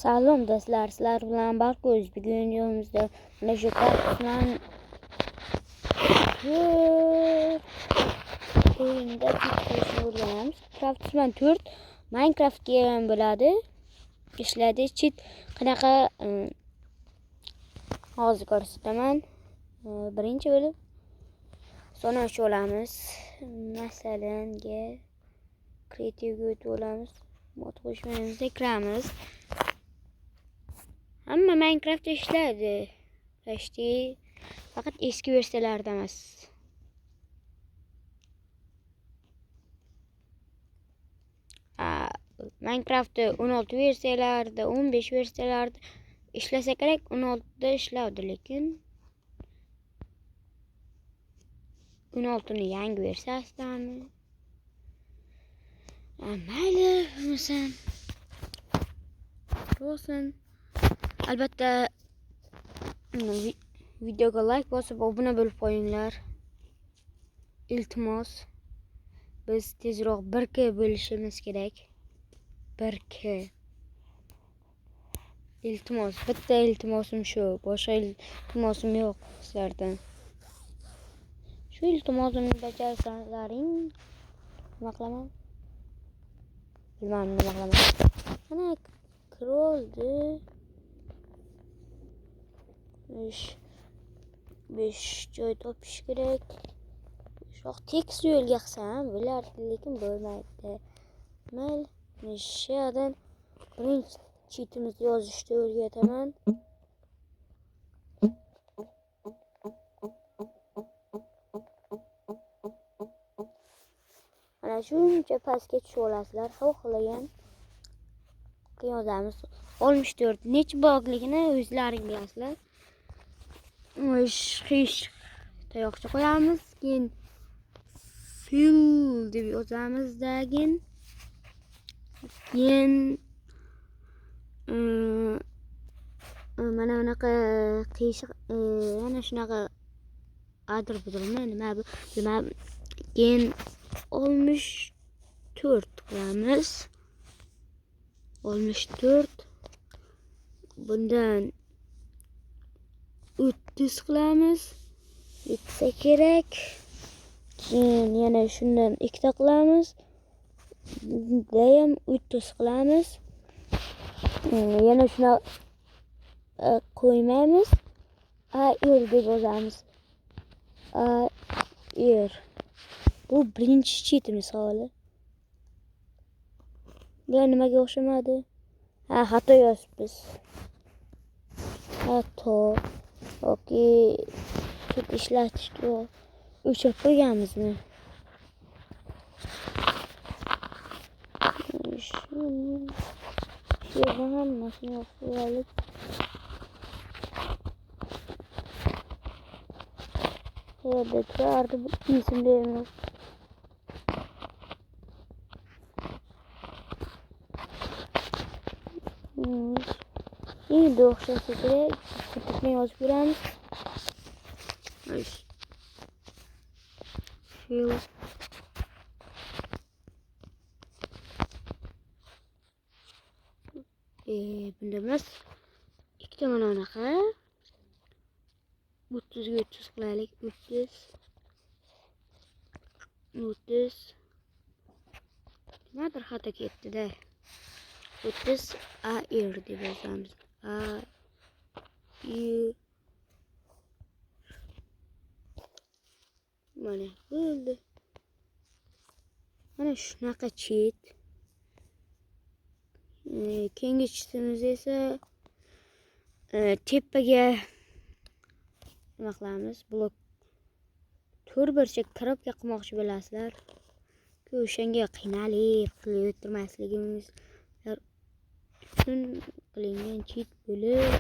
Salom do'stlar, sizlar bilan Barko'z. Bugun yolumizda mana shu Craftsman o'yinida qilishni o'rganamiz. Craftsman 4 Minecraftga ham bo'ladi. Ishlaydi. Cheat qanaqa hozir ko'rsataman. Birinchi bo'lib so'nash olamiz. Masalan, kreativga o'tib olamiz. Mod qo'shmayimizda kiramiz. Hamma Minecraft ishlaydi. Почти faqat eski versiyalarda emas. Minecraft 16 versiyalarda, 15 versiyalarda ishlasa kerak, 16 da ishlaydi, lekin 16 ni yangi versiyasidami? Mayli, bo'lsin. Albatta videoga like bosib, obuna bo'lib qo'yinglar. Iltimos, biz tezroq 1K bo'lishimiz kerak. 1K. Iltimos, bitta iltimosim shu, boshqa iltimosim yo'q sizlardan. Shu iltimosimni bajarsalaring, nima qilaman? Bilmadim, nima qilaman. Mana kiroldi. 5 joy topish kerak. Shoq tekst yo'lga qilsam bo'lardi, lekin bo'lmaydi. Mayli, nishadan birinchi cheatimizni yozishni o'rgataman. Mana shuncha pastga tushib olasizlar. Xohlagan yozamiz. 64 necha bog'ligini o'zlaring bilasizlar. Hech tayoqcha qo'yamiz, keyin fill deb yozamiz, keyin mana bunaqa qiyshiq, mana shunaqa adir budurmi, nima keyin 64 qilamiz. 64 bundan 30 qilamiz. Yetsa kerak. Keyin yana shundan ikkita qilamiz. Bunda ham 30 qilamiz. Yana shuna qo'ymaymiz. AR deb yozamiz. AR. Bu birinchi cheatimiz hali. Bu nimaga o'xshamadi? Xato yozibmiz. Xato. Yoki cheat ishlatishga o'chirib qo'yganmizmi? Shu hammasini qo'yalik. Qayerda turardi bu esimda emas. Endi o'xshasa kerak. Bitta yozib beramiz. Bunda emas. Ikkita mana bunaqa. 30 ga 30 qilaylik. 30. Nimadir xato ketdi-da. 30 AR deb yozamiz. AR. Mana bo'ldi. Mana shunaqa cheat. Keyingi cheatimiz esa tepaga nima qilamiz? Blok to'rtburchak korobka qilmoqchi bo'lasizlar. O'shanga qiynalib qilib o'tirmasligimiz uchun qilingan cheat bo'lib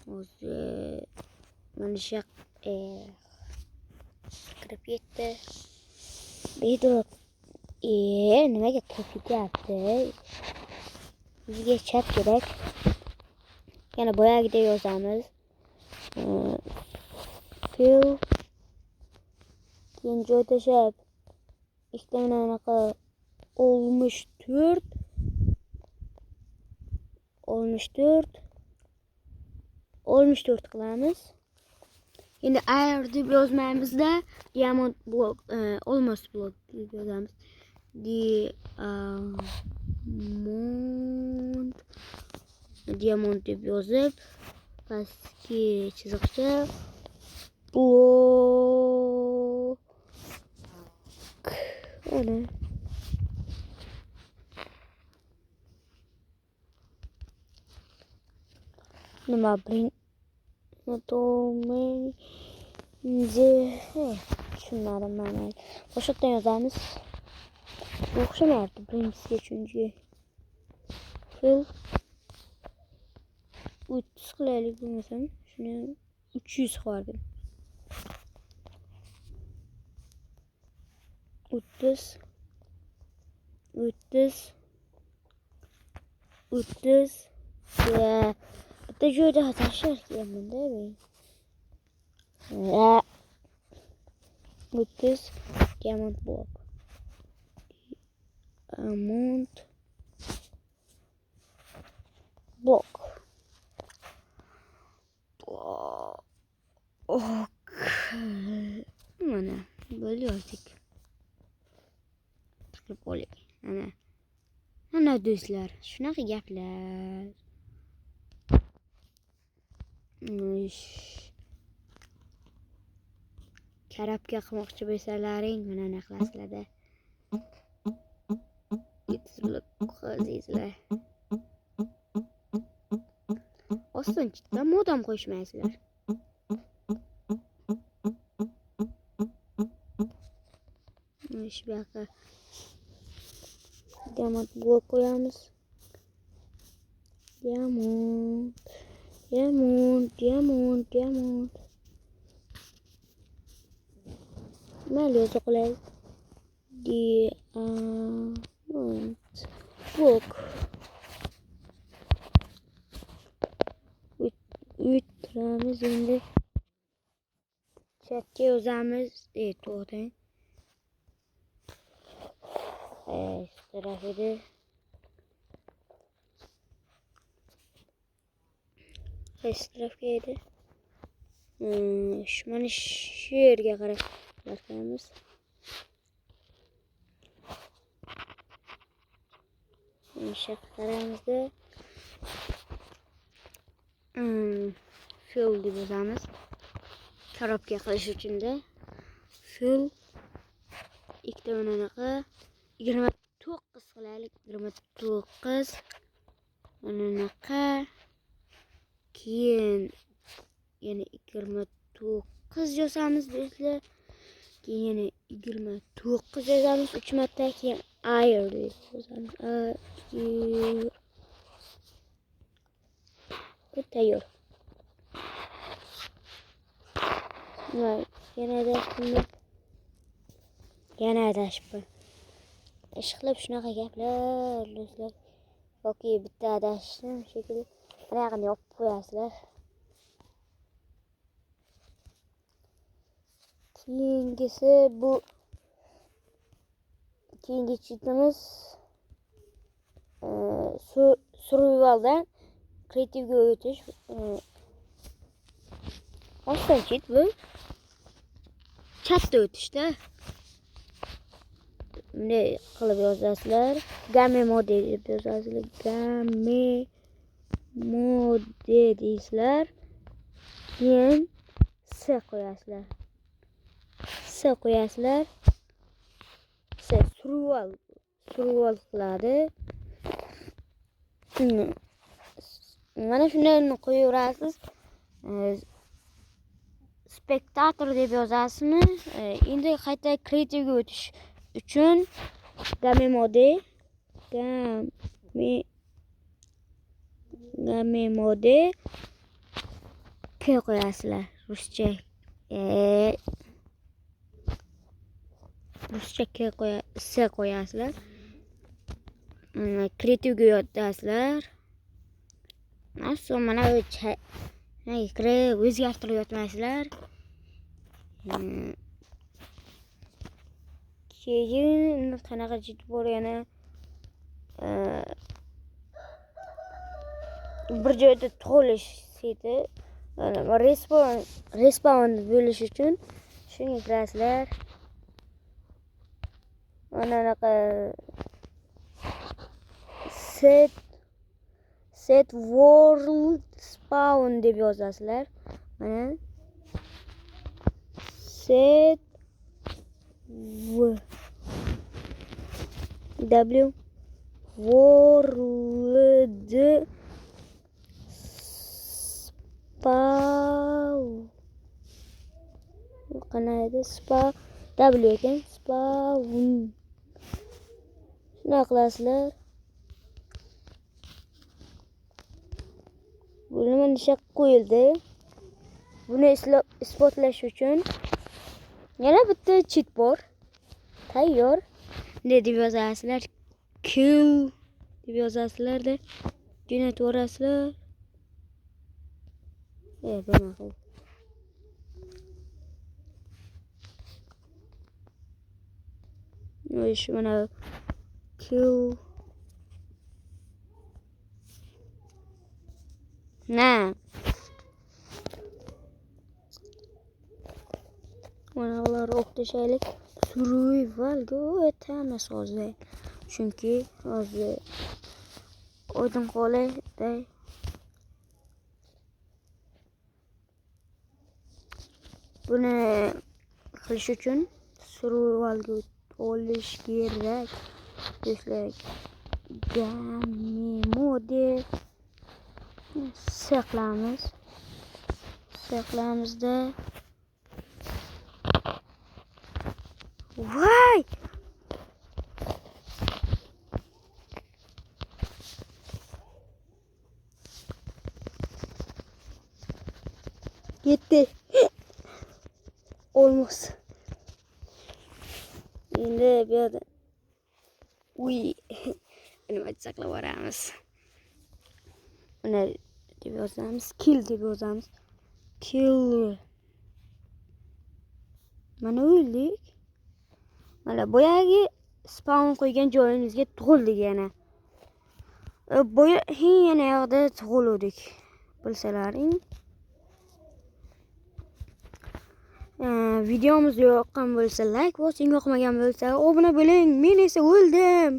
hozir mana shu kirib ketdi. Bedrock nimaga kirib ketyapti? Bizga chat kerak. Yana boyagidek yozamiz. Fill. Keyin joy tashlab ikkita mana bunaqa 64 64 qilamiz. Endi air deb yozmaymizda, diamond block, almost block deb yozamiz. Diamond deb yozib, pastki chiziqcha block. Ana. Nima birin tushunmadim mana. Boshqatdan yozamiz. O'xshamayapti birinchisiga uchinchiga. Fill 300 qilaylik bo'lmasam, shuni 300 qo'ydim. 30 ya bitta joyda tashlar kelmanda men. 30 diamond block. Diamond block. Mana böyle yazdık. Tıklıp oluyor. Ana do'stlar, shunaqa gaplar. Karabga qilmoqchi bo'lsalaring, mana nima qilasizlar-da. Azizlar. Ostonchidan modam qo'shmaysizlar. Shu yoqqa diamond blok qo'yamiz. Diamond. Mayli o'zi qilay. Diamond blok. Uyutramiz endi. Chatga yozamiz. To'g'ri. Tarafida qaysi tarafga edi? Mana shu yerga qarab boqamiz. O'sha qaramizda fill deb yozamiz. Karobga qilish uchun-da fill ikkita anaqa 29 qilaylik. 29 anaqa keyin yana 29 yozamiz do'stlar. Keyin yana 29 yozamiz 3 marta, keyin air deb yozamiz. Bu tayyor. Yana adashib. Ishqilib shunaqa gaplar do'stlar. Yoki bitta adashdim shekilli. Mana yoqni yopib qo'yasizlar. Keyingisi bu keyingi chitimiz survivaldan kreativga o'tish. Oston chit bu. Chatda o'tishda. Bunday qilib yozasizlar. Game mode deb yozasizlar. Game mode deysizlar. Keyin S qo'yasizlar. Survival qiladi. Mana shunday qo'yaverasiz. Spectator deb yozasizmi? Endi qayta kreativga o'tish uchun game mode K qo'yasizlar. Ruscha S qo'yasizlar. Kreativga yotasizlar. Mana o'zgartirib yotmaysizlar. Keyin qanaqa chit bor yana? bir joyda tug'ilishdi. Respawn bo'lish uchun shunga kirasizlar. Mana bunaqa set world spawn deb yozasizlar. Mana set w world spawn qanaydi w ekan spawn shuna qilasizlar. Buni nisha qo'yildi. Buni isbotlash uchun yana bitta cheat bor. Tayyor. Ne deb yozasizlar? Kill deb yozasizlar-da. Jo'natib yuborasizlar. Bunaqa. Shu mana kill. Na. Mana ular o'qitishaylik. Survivalga o'tamiz hozir. Chunki hozir o'tin qo'laydi. Buni qilish uchun survivalga olish kerak. Do'stlar, game mode saqlamizda. Voy! Gitti. Olmaz. Endi bu yerda nima saqlab yuboramiz. Uni deb yozamiz, kill deb yozamiz. Kill. Mana o'ldik. Mana boyagi spawn qo'ygan joyimizga tug'ildik yana. Yana yoqda tug'ildik. Bilsalaring. Videomiz yoqqan bo'lsa like bosing, yoqmagan bo'lsa obuna bo'ling. Men esa o'ldim.